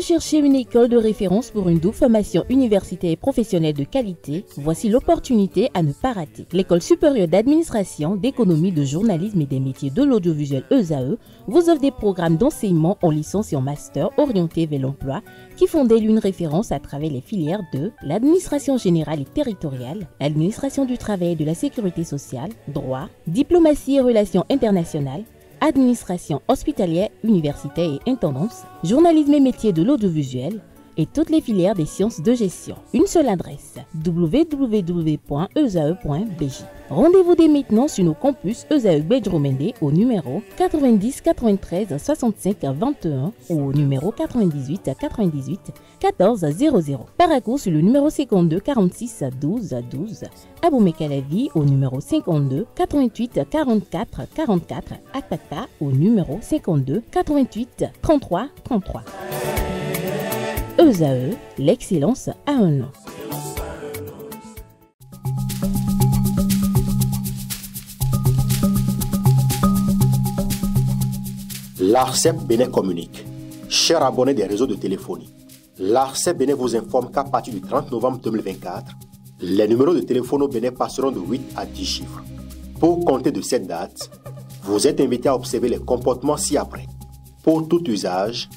cherchez une école de référence pour une double formation universitaire et professionnelle de qualité? Voici l'opportunité à ne pas rater. L'École supérieure d'administration, d'économie, de journalisme et des métiers de l'audiovisuel ESAE vous offre des programmes d'enseignement en licence et en master orientés vers l'emploi qui font d'elle une référence à travers les filières de l'administration générale et territoriale, l'administration du travail et de la sécurité sociale, droit, diplomatie et relations internationales, administration hospitalière, universitaire et intendance, journalisme et métiers de l'audiovisuel et toutes les filières des sciences de gestion. Une seule adresse, www.esae.bj. Rendez-vous dès maintenant sur nos campus ESAE Bedjromende au numéro 90 93 65 21 ou au numéro 98 98 14 00. Paracourt sur le numéro 52 46 12 12. Aboumey-Calavi au numéro 52 88 44 44. Akpata au numéro 52 88 33 33. ESAE, l'excellence a un nom. L'ARCEP Bénin communique. Chers abonnés des réseaux de téléphonie, l'ARCEP Bénin vous informe qu'à partir du 30 novembre 2024, les numéros de téléphone au Bénin passeront de 8 à 10 chiffres. Pour compter de cette date, vous êtes invité à observer les comportements ci-après. Pour tout usage,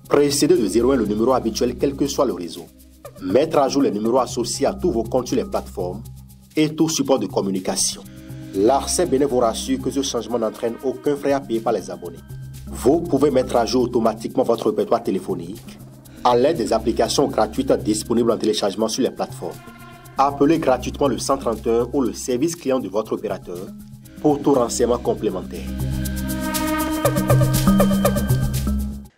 précédez de 01 le numéro habituel quel que soit le réseau. Mettre à jour les numéros associés à tous vos comptes sur les plateformes et tout support de communication. L'ARCEP Bénin vous rassure que ce changement n'entraîne aucun frais à payer par les abonnés. Vous pouvez mettre à jour automatiquement votre répertoire téléphonique à l'aide des applications gratuites disponibles en téléchargement sur les plateformes. Appelez gratuitement le 131 ou le service client de votre opérateur pour tout renseignement complémentaire.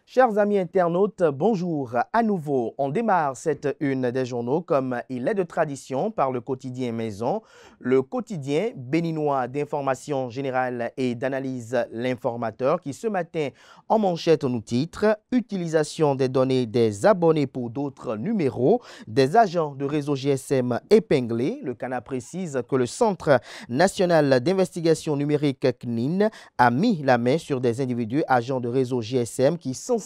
Chers amis internautes, bonjour. À nouveau, on démarre cette une des journaux comme il est de tradition par le quotidien Maison, le quotidien béninois d'information générale et d'analyse L'Informateur qui ce matin en manchette nous titre « Utilisation des données des abonnés pour d'autres numéros, des agents de réseau GSM épinglés ». Le Canard précise que le Centre national d'investigation numérique CNIN a mis la main sur des individus agents de réseau GSM qui sont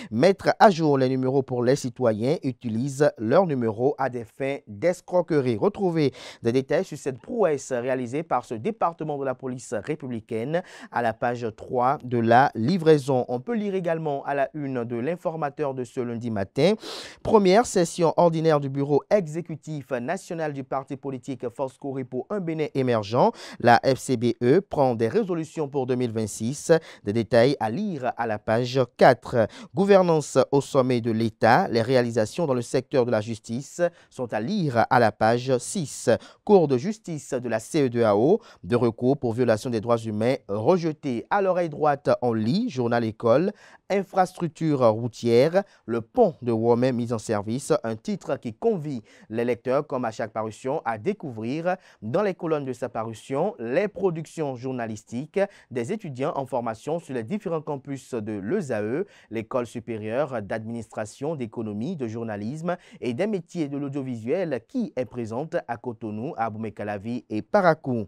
mettre à jour les numéros pour les citoyens utilisent leurs numéros à des fins d'escroquerie. Retrouvez des détails sur cette prouesse réalisée par ce département de la police républicaine à la page 3 de la livraison. On peut lire également à la une de l'Informateur de ce lundi matin. Première session ordinaire du bureau exécutif national du parti politique Force Corée pour un Bénin émergent. La FCBE prend des résolutions pour 2026. Des détails à lire à la page 4. Gouvernance au sommet de l'État, les réalisations dans le secteur de la justice sont à lire à la page 6. Cour de justice de la CEDEAO, de recours pour violation des droits humains rejeté. À l'oreille droite, on lit, journal école, infrastructure routière, le pont de Womé mis en service, un titre qui convie les lecteurs, comme à chaque parution, à découvrir dans les colonnes de sa parution les productions journalistiques des étudiants en formation sur les différents campus de l'ESAE, l'École supérieure d'administration, d'économie, de journalisme et des métiers de l'audiovisuel qui est présente à Cotonou, à Aboumey-Calavi et Paracourt.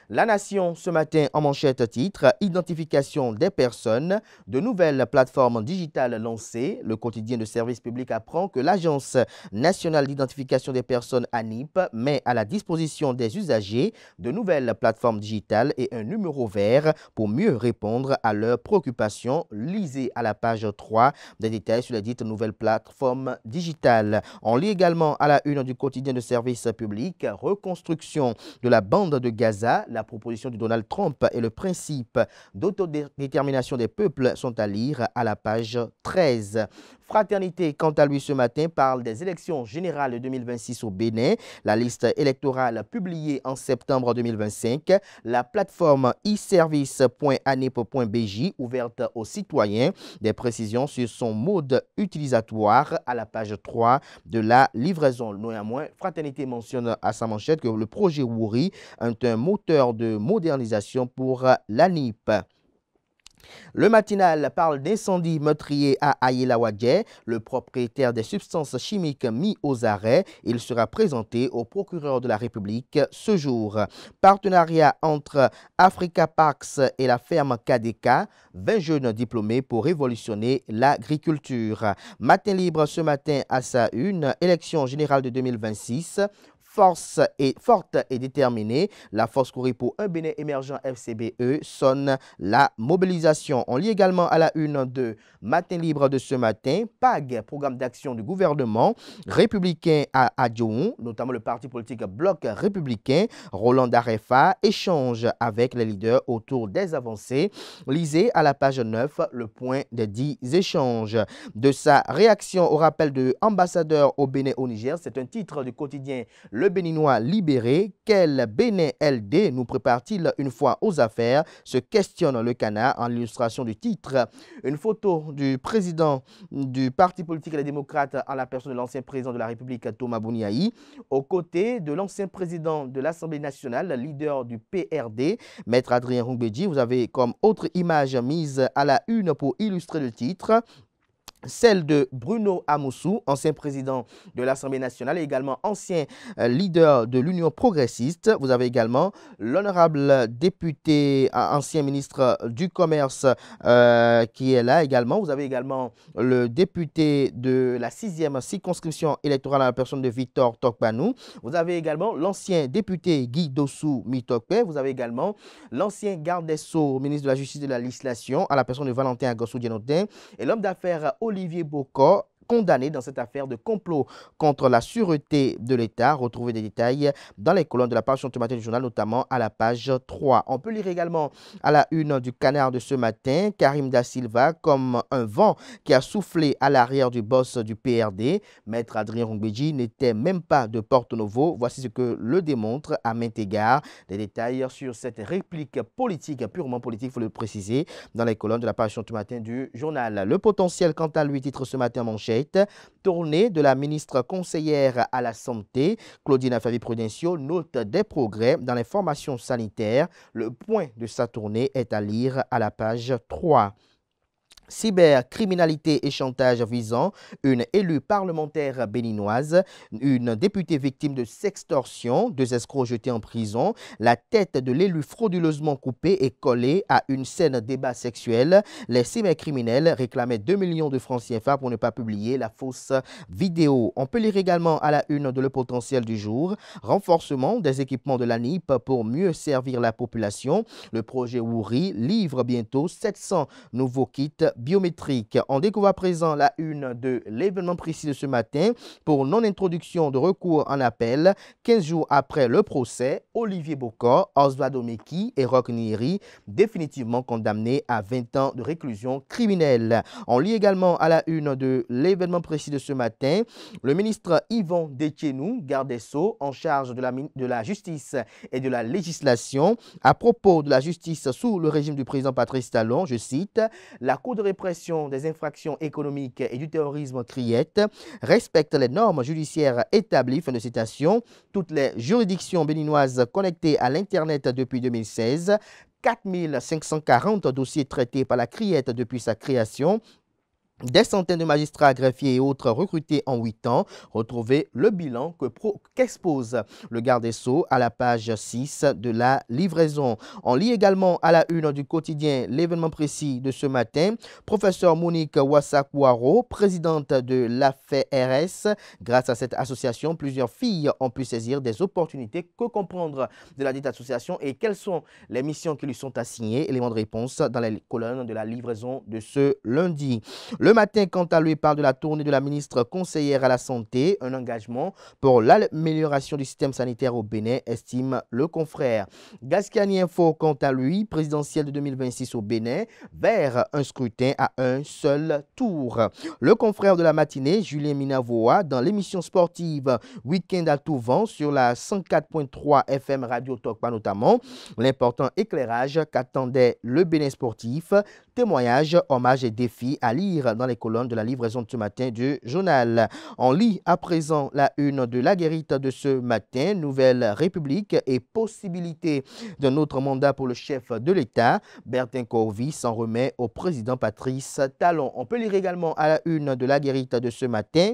La Nation, ce matin, en manchette titre « Identification des personnes ». De nouvelles plateformes digitales lancées. Le quotidien de service public apprend que l'Agence nationale d'identification des personnes ANIP met à la disposition des usagers de nouvelles plateformes digitales et un numéro vert pour mieux répondre à leurs préoccupations. Lisez à la page 3 des détails sur les dites nouvelles plateformes digitales. On lit également à la une du quotidien de service public « Reconstruction de la bande de Gaza ». La proposition de Donald Trump et le principe d'autodétermination des peuples sont à lire à la page 13. Fraternité, quant à lui, ce matin, parle des élections générales 2026 au Bénin. La liste électorale publiée en septembre 2025. La plateforme e-service.anip.bj ouverte aux citoyens. Des précisions sur son mode utilisatoire à la page 3 de la livraison. Néanmoins, Fraternité mentionne à sa manchette que le projet Wouri est un moteur de modernisation pour l'ANIP. Le matinal parle d'incendie meurtrier à Ayelawadje. Le propriétaire des substances chimiques mis aux arrêts. Il sera présenté au procureur de la République ce jour. Partenariat entre Africa Parks et la ferme KDK. 20 jeunes diplômés pour révolutionner l'agriculture. Matin libre ce matin à sa une. Élection générale de 2026. Forte et déterminée, la force courir pour un Bénin émergent FCBE sonne la mobilisation. On lit également à la une de Matin libre de ce matin, PAG, programme d'action du gouvernement républicain à Adjoun, notamment le parti politique Bloc républicain. Roland Darefa échange avec les leaders autour des avancées. Lisez à la page 9 le point des 10 échanges. De sa réaction au rappel de ambassadeur au Bénin au Niger, c'est un titre du quotidien Le Béninois libéré. Quel Bénin LD nous prépare-t-il une fois aux affaires? Se questionne le canard en illustration du titre. Une photo du président du parti politique Les Démocrates en la personne de l'ancien président de la République Thomas Bouniaï, aux côtés de l'ancien président de l'Assemblée nationale, leader du PRD, Maître Adrien Roubedji. Vous avez comme autre image mise à la une pour illustrer le titre. Celle de Bruno Amoussou, ancien président de l'Assemblée nationale et également ancien leader de l'Union progressiste. Vous avez également l'honorable député, ancien ministre du Commerce qui est là également. Vous avez également le député de la 6e circonscription électorale à la personne de Victor Tokpanou. Vous avez également l'ancien député Guy Dossou Mitokpe. Vous avez également l'ancien garde des Sceaux, ministre de la Justice et de la Législation à la personne de Valentin Agossou Dienotin et l'homme d'affaires Olivier Bocor, condamné dans cette affaire de complot contre la sûreté de l'État. Retrouvez des détails dans les colonnes de la page ce matin du journal, notamment à la page 3. On peut lire également à la une du canard de ce matin, Karim Da Silva comme un vent qui a soufflé à l'arrière du boss du PRD. Maître Adrien Roubedji n'était même pas de Porto Novo. Voici ce que le démontre à maint égard. Des détails sur cette réplique politique, purement politique, il faut le préciser, dans les colonnes de la page ce matin du journal. Le potentiel, quant à lui, titre ce matin manchette. Tournée de la ministre conseillère à la santé, Claudine Afavi-Prudencio, note des progrès dans les formations sanitaires. Le point de sa tournée est à lire à la page 3. Cybercriminalité et chantage visant une élue parlementaire béninoise, une députée victime de sextorsion, 2 escrocs jetés en prison. La tête de l'élu frauduleusement coupée et collée à une scène débat sexuel. Les cybercriminels réclamaient 2 millions de francs CFA pour ne pas publier la fausse vidéo. On peut lire également à la une de Le Potentiel du jour, renforcement des équipements de l'ANIP pour mieux servir la population. Le projet Wouri livre bientôt 700 nouveaux kits biométriques. On découvre à présent la une de l'événement précis de ce matin pour non-introduction de recours en appel. 15 jours après le procès, Olivier Bocor, Osvaldo Meki et Roch Niri définitivement condamnés à 20 ans de réclusion criminelle. On lit également à la une de l'événement précis de ce matin, le ministre Yvon Detchenou, garde des Sceaux en charge de la justice et de la législation, à propos de la justice sous le régime du président Patrice Talon, je cite, la Cour de répression des infractions économiques et du terrorisme CRIET respecte les normes judiciaires établies, fin de citation. Toutes les juridictions béninoises connectées à l'Internet depuis 2016, 4540 dossiers traités par la CRIET depuis sa création. Des centaines de magistrats, greffiers et autres recrutés en 8 ans. Retrouvez le bilan qu'expose le garde des Sceaux à la page 6 de la livraison. On lit également à la une du quotidien l'événement précis de ce matin. Professeur Monique Wassakwaro, présidente de l'AFRS. Grâce à cette association, plusieurs filles ont pu saisir des opportunités. Que comprendre de la dite association et quelles sont les missions qui lui sont assignées? Éléments de réponse dans les colonnes de la livraison de ce lundi. Le matin, quant à lui, parle de la tournée de la ministre conseillère à la santé, un engagement pour l'amélioration du système sanitaire au Bénin, estime le confrère. Gascani Info, quant à lui, présidentielle de 2026 au Bénin, vers un scrutin à un seul tour. Le confrère de la matinée, Julien Minavoa, dans l'émission sportive Week-end à tout vent sur la 104.3 FM Radio Tokpa notamment, l'important éclairage qu'attendait le Bénin sportif. Témoignages, hommages et défis à lire dans les colonnes de la livraison de ce matin du journal. On lit à présent la une de la guérite de ce matin, Nouvelle République et possibilité d'un autre mandat pour le chef de l'État. Bertin Corvi s'en remet au président Patrice Talon. On peut lire également à la une de la guérite de ce matin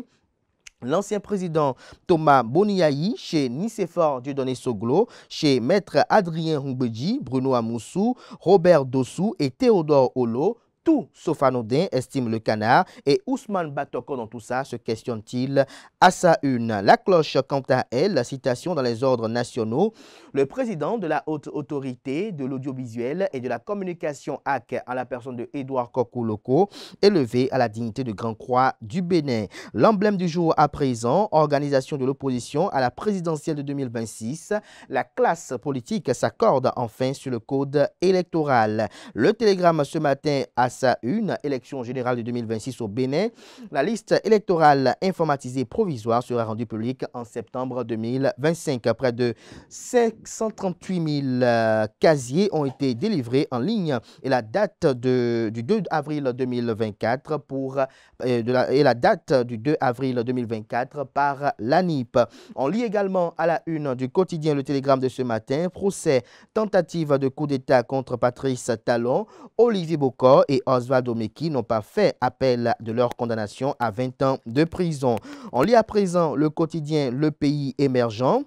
l'ancien président Thomas Boniaï chez Nicéphore Dieudonné Soglo, chez Maître Adrien Humbedji, Bruno Amoussou, Robert Dossou et Théodore Olo. Tout sauf anodin, estime le Canard, et Ousmane Batoko dans tout ça se questionne-t-il à sa une. La cloche, quant à elle, la citation dans les ordres nationaux, le président de la haute autorité de l'audiovisuel et de la communication AC à la personne de Édouard Kokouloko, élevé à la dignité de Grand Croix du Bénin. L'emblème du jour à présent, organisation de l'opposition à la présidentielle de 2026, la classe politique s'accorde enfin sur le code électoral. Le Télégramme ce matin à sa une, élection générale de 2026 au Bénin. La liste électorale informatisée provisoire sera rendue publique en septembre 2025. Près de 538 000 casiers ont été délivrés en ligne et la date du 2 avril 2024 par l'ANIP. On lit également à la une du quotidien Le Télégramme de ce matin, procès, tentative de coup d'État contre Patrice Talon, Olivier Bocor et Osvaldo Meki n'ont pas fait appel de leur condamnation à 20 ans de prison. On lit à présent le quotidien Le Pays émergent.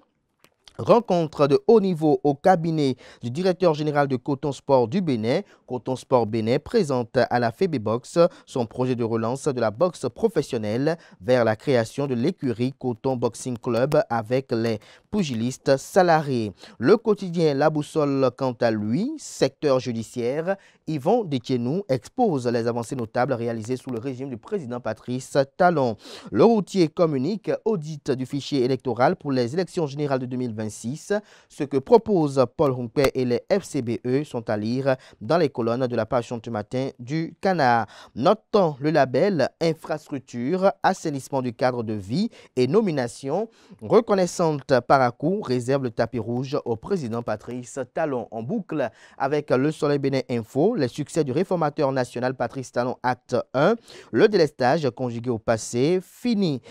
Rencontre de haut niveau au cabinet du directeur général de Coton Sport du Bénin. Coton Sport Bénin présente à la FEBEBOX son projet de relance de la boxe professionnelle vers la création de l'écurie Coton Boxing Club avec les pugilistes salariés. Le quotidien La Boussole, quant à lui, secteur judiciaire, Yvon Détienou expose les avancées notables réalisées sous le régime du président Patrice Talon. Le routier communique audit du fichier électoral pour les élections générales de 2026. Ce que proposent Paul Humpé et les FCBE sont à lire dans les colonnes de la page ce matin du Canard. Notons le label infrastructure, assainissement du cadre de vie et nomination. Reconnaissante par à coup réserve le tapis rouge au président Patrice Talon. En boucle avec le Soleil Bénin Info, les succès du réformateur national Patrice Talon acte 1, le délestage conjugué au passé, fini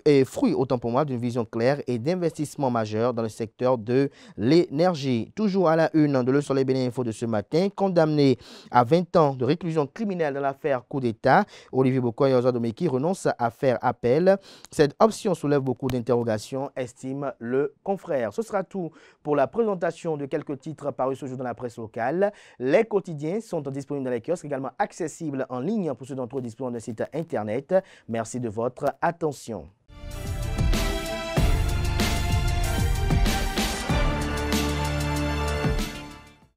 et fruit autant pour moi d'une vision claire et d'investissement majeur dans le secteur de l'énergie. Toujours à la une de Le Soleil Bénin Info de ce matin, condamné à 20 ans de réclusion criminelle dans l'affaire coup d'État, Olivier Bocor et Osvaldo Meki renoncent à faire appel. Cette option soulève beaucoup d'interrogations, estime le confrère. Ce sera tout pour la présentation de quelques titres parus ce jour dans la presse locale. Les quotidiens sont disponibles dans les kiosques, également accessibles en ligne pour ceux d'entre eux disposant d'un site internet. Merci de votre attention.